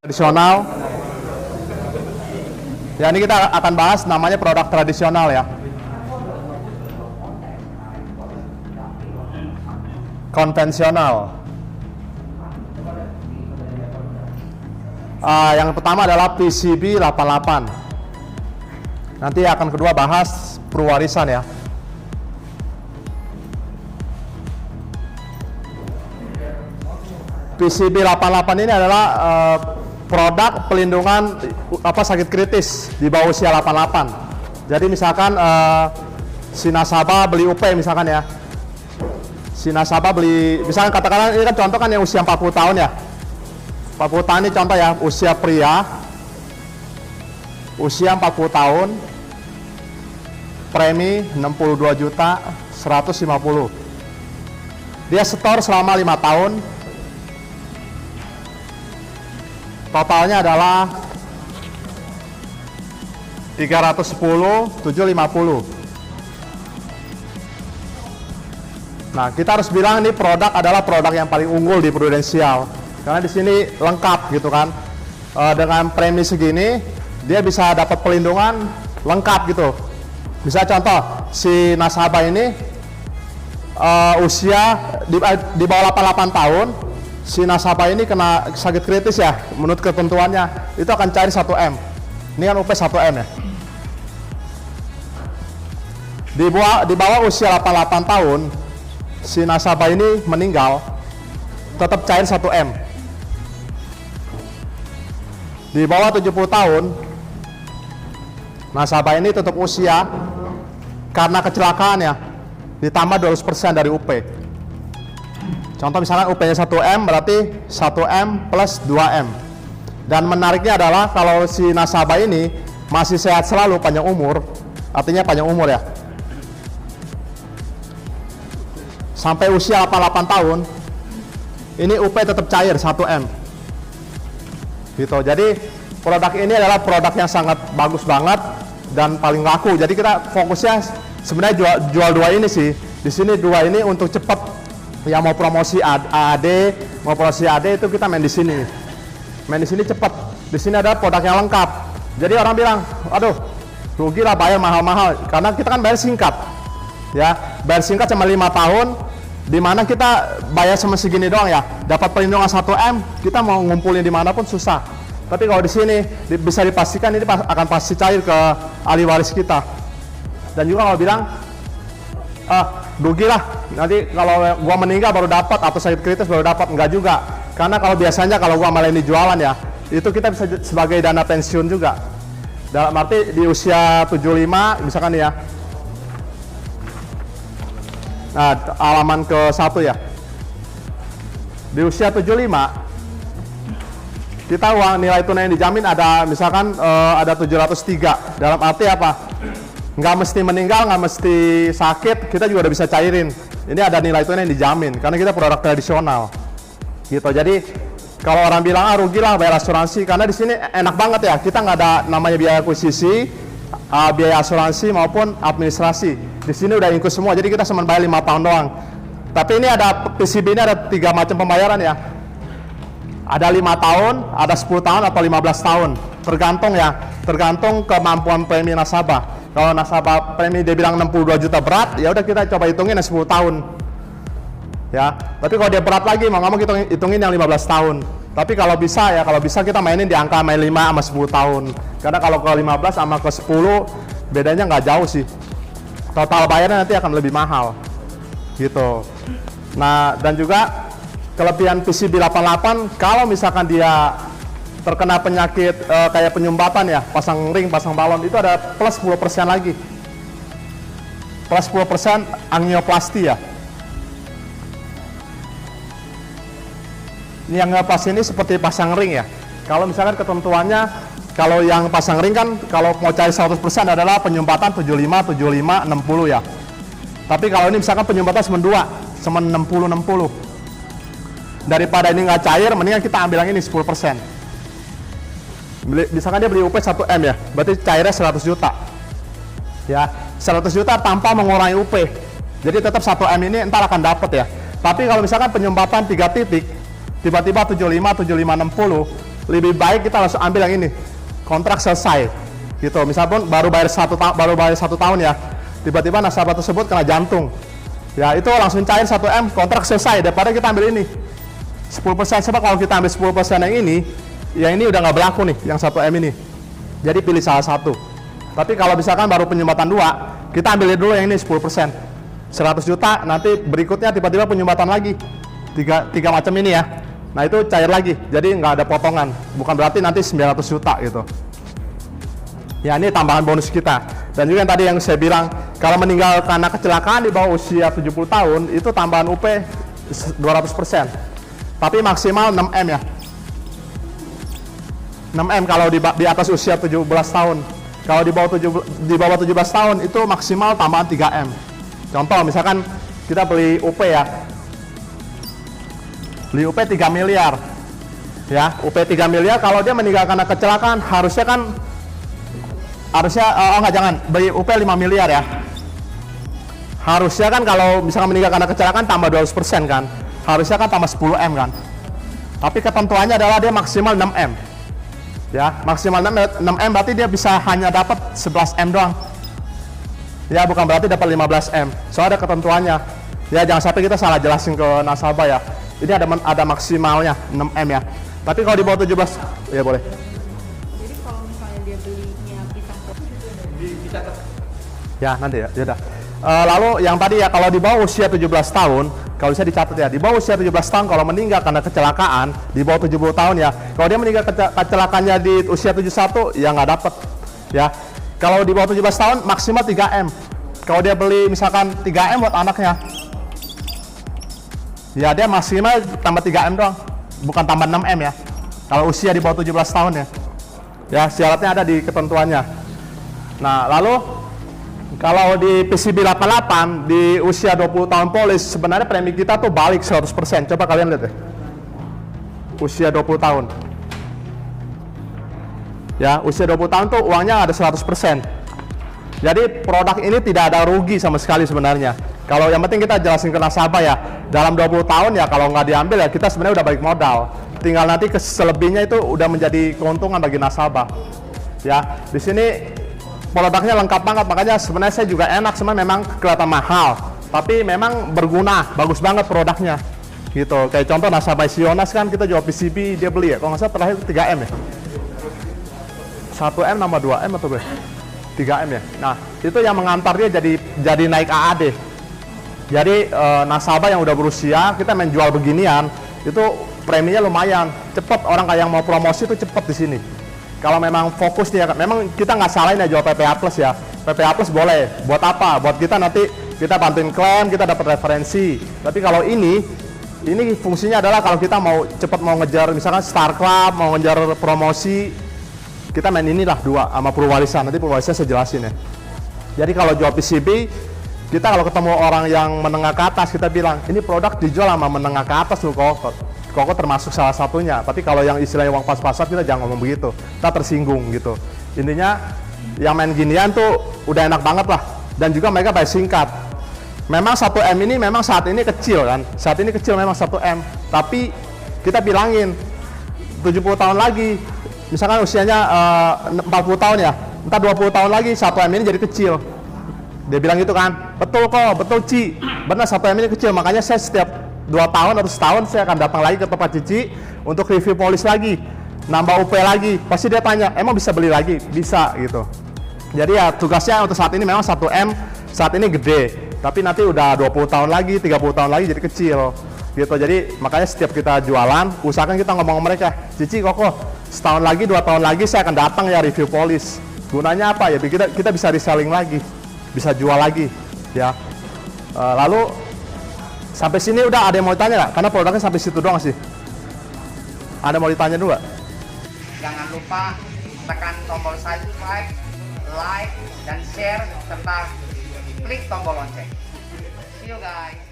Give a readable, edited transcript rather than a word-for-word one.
Tradisional. Ya, ini kita akan bahas namanya produk tradisional ya. Konvensional. Yang pertama adalah PCB 88. Nanti akan kedua bahas perwarisan ya. PCB 88 ini adalah produk pelindungan sakit kritis di bawah usia 88. Jadi misalkan si nasabah beli UP misalkan ya. Si nasabah beli, misalkan katakanlah ini kan contoh kan yang usia 40 tahun ya. 40 tahun ini contoh ya, usia pria. Usia 40 tahun. Premi 62 juta 150. Dia setor selama 5 tahun. Totalnya adalah 310.750. Nah, kita harus bilang ini produk adalah produk yang paling unggul di Prudensial. Karena di sini lengkap gitu kan. Dengan premi segini, dia bisa dapat pelindungan lengkap gitu. Bisa contoh, si nasabah ini usia di bawah 88 tahun, si nasabah ini kena sakit kritis ya, menurut ketentuannya itu akan cair 1M. Ini kan UP 1M ya. Di bawah usia 88 tahun, si nasabah ini meninggal, tetap cair 1M. Di bawah 70 tahun, nasabah ini tetap usia karena kecelakaan ya, ditambah 200% dari UP. Contoh misalnya UP-nya 1M berarti 1M plus 2M. Dan menariknya adalah kalau si nasabah ini masih sehat selalu, panjang umur, artinya panjang umur ya. Sampai usia 88 tahun, ini UP tetap cair 1M. Gitu. Jadi produk ini adalah produk yang sangat bagus banget dan paling laku. Jadi kita fokusnya sebenarnya jual dua ini sih. Di sini dua ini untuk cepat. Yang mau promosi AD, mau promosi AD itu kita main di sini. Main di sini cepat. Di sini ada produk yang lengkap. Jadi orang bilang, aduh, rugi lah bayar mahal-mahal. Karena kita kan bayar singkat. Ya, bayar singkat cuma 5 tahun, di mana kita bayar sama segini doang ya. Dapat perlindungan 1M, kita mau ngumpulin dimanapun susah. Tapi kalau di sini bisa dipastikan ini akan pasti cair ke ahli waris kita. Dan juga kalau bilang, rugi lah, nanti kalau gua meninggal baru dapat atau sakit kritis baru dapat, enggak juga. Karena kalau biasanya kalau gua malah ini jualan ya, itu kita bisa sebagai dana pensiun juga. Dalam arti di usia 75 misalkan ya. Nah, halaman ke-1 ya. Di usia 75 kita uang nilai tunai yang dijamin ada misalkan ada 703. Dalam arti apa? Nggak mesti meninggal, nggak mesti sakit, kita juga udah bisa cairin. Ini ada nilai tunai yang dijamin, karena kita produk tradisional. Gitu, jadi kalau orang bilang, rugi lah bayar asuransi, karena di sini enak banget ya, kita nggak ada namanya biaya akuisisi, biaya asuransi maupun administrasi. Di sini udah include semua, jadi kita cuma bayar 5 tahun doang. Tapi ini ada, PCB ini ada 3 macam pembayaran ya. Ada 5 tahun, ada 10 tahun, atau 15 tahun. Tergantung ya, tergantung kemampuan premi nasabah. Kalau nasabah premi dia bilang 62 juta berat, ya udah kita coba hitungin yang 10 tahun. Ya, tapi kalau dia berat lagi, mau ngomong kita hitungin yang 15 tahun. Tapi kalau bisa ya, kalau bisa kita mainin di angka main 5 sama 10 tahun. Karena kalau ke 15 sama ke 10, bedanya nggak jauh sih. Total bayarnya nanti akan lebih mahal. Gitu. Nah, dan juga kelebihan PCB 88, kalau misalkan dia terkena penyakit kayak penyumbatan ya, pasang ring, pasang balon, itu ada plus 10% lagi. Plus 10% angioplasti ya. Ini angioplasti ini seperti pasang ring ya. Kalau misalkan ketentuannya, kalau yang pasang ring kan, kalau mau cari 100% adalah penyumbatan 75, 75, 60 ya. Tapi kalau ini misalkan penyumbatan cuma 2, cuma 60-60. Daripada ini nggak cair, mendingan kita ambil yang ini 10%. Misalkan dia beli UP 1M ya, berarti cairnya 100 juta. Ya, 100 juta tanpa mengurangi UP. Jadi tetap 1M ini entar akan dapat ya. Tapi kalau misalkan penyumbatan 3 titik, tiba-tiba 75, 75, 60, lebih baik kita langsung ambil yang ini, kontrak selesai gitu. Misalnya baru bayar 1 tahun ya, tiba-tiba nasabah tersebut kena jantung ya, itu langsung cair 1M, kontrak selesai, daripada kita ambil ini 10%. Sebab kalau kita ambil 10% yang ini udah nggak berlaku nih, yang 1M ini. Jadi pilih salah satu. Tapi kalau misalkan baru penyumbatan 2, kita ambil dulu yang ini 10%, 100 juta, nanti berikutnya tiba-tiba penyumbatan lagi tiga macam ini ya. Nah itu cair lagi, jadi nggak ada potongan, bukan berarti nanti 900 juta gitu ya. Ini tambahan bonus kita. Dan juga yang tadi yang saya bilang, kalau meninggal karena kecelakaan di bawah usia 70 tahun, itu tambahan UP 200%, tapi maksimal 6M ya, 6M kalau di atas usia 17 tahun. Kalau di bawah 17 tahun itu maksimal tambahan 3M. Contoh misalkan kita beli UP ya, beli UP 3 miliar ya, UP 3 miliar, kalau dia meninggal karena kecelakaan harusnya jangan beli UP 5 miliar ya. Harusnya kan kalau misalkan meninggal karena kecelakaan tambah 200% kan, harusnya kan tambah 10M kan. Tapi ketentuannya adalah dia maksimal 6M ya, maksimal 6M berarti dia bisa hanya dapat 11M doang ya, bukan berarti dapat 15M. Soalnya ada ketentuannya ya, jangan sampai kita salah jelasin ke nasabah ya. Ini ada maksimalnya 6M ya. Tapi kalau di bawah 17 ya boleh. Jadi kalau misalnya dia belinya pisang Bisa Ya nanti ya, yaudah. Lalu yang tadi ya, kalau di bawah usia 17 tahun, kalau bisa dicatat ya, di bawah usia 17 tahun kalau meninggal karena kecelakaan, di bawah 70 tahun ya, kalau dia meninggal kecelakaannya di usia 71 ya nggak dapat ya. Kalau di bawah 17 tahun maksimal 3M. Kalau dia beli misalkan 3M buat anaknya, ya dia maksimal tambah 3M doang, bukan tambah 6M ya. Kalau usia di bawah 17 tahun ya. Ya, syaratnya ada di ketentuannya. Nah, lalu kalau di PCB 88 di usia 20 tahun polis, sebenarnya premi kita tuh balik 100%. Coba kalian lihat deh. Usia 20 tahun. Ya, usia 20 tahun tuh uangnya ada 100%. Jadi produk ini tidak ada rugi sama sekali sebenarnya. Kalau yang penting kita jelasin ke nasabah ya, dalam 20 tahun ya kalau nggak diambil ya kita sebenarnya udah balik modal. Tinggal nanti selebihnya itu udah menjadi keuntungan bagi nasabah. Ya, di sini produknya lengkap banget, makanya sebenarnya saya juga enak, sebenarnya memang kelihatan mahal, tapi memang berguna, bagus banget produknya. Gitu. Kayak contoh nasabah Sionas kan kita jual PCB, dia beli ya, kalau nggak salah terakhir 3M ya. 1M nama 2M atau berapa? 3M ya. Nah, itu yang mengantar dia jadi naik AAD. Jadi nasabah yang udah berusia, kita main jual beginian, itu preminya lumayan, cepet. Orang kayak yang mau promosi itu cepet di sini. Kalau memang fokus dia, memang kita nggak salahin ya jual PPA Plus ya. PPA Plus boleh, buat apa? Buat kita nanti kita bantuin klaim, kita dapat referensi. Tapi kalau ini fungsinya adalah kalau kita mau cepet mau ngejar, misalkan Star Club, mau ngejar promosi, kita main inilah 2 sama Purwalisan. Nanti Purwalisan saya jelasin ya. Jadi kalau jual PCB, kita kalau ketemu orang yang menengah ke atas, kita bilang, ini produk dijual sama menengah ke atas loh kok. Koko termasuk salah satunya. Tapi kalau yang istilahnya uang pas-pasan, kita jangan ngomong begitu. Kita tersinggung gitu. Intinya, yang main ginian tuh udah enak banget lah. Dan juga mereka bayar singkat. Memang 1M ini memang saat ini kecil kan. Saat ini kecil memang 1M. Tapi kita bilangin, 70 tahun lagi, misalkan usianya 40 tahun ya, entar 20 tahun lagi 1M ini jadi kecil. Dia bilang gitu kan, betul kok, betul Ci, benar 1M ini kecil, makanya saya setiap 2 tahun atau setahun saya akan datang lagi ke tempat Cici untuk review polis lagi, nambah UP lagi. Pasti dia tanya, emang bisa beli lagi? Bisa gitu. Jadi ya tugasnya untuk saat ini memang 1M saat ini gede, tapi nanti udah 20 tahun lagi, 30 tahun lagi jadi kecil gitu. Jadi makanya setiap kita jualan, usahakan kita ngomong ke mereka, Cici Koko, setahun lagi, 2 tahun lagi saya akan datang ya review polis. Gunanya apa ya? Kita bisa reselling lagi, bisa jual lagi ya. Lalu sampai sini udah ada yang mau ditanya nggak? Karena produknya sampai situ doang sih. Ada mau ditanya dulu nggak? Jangan lupa tekan tombol subscribe, like, dan share, serta klik tombol lonceng. See you guys.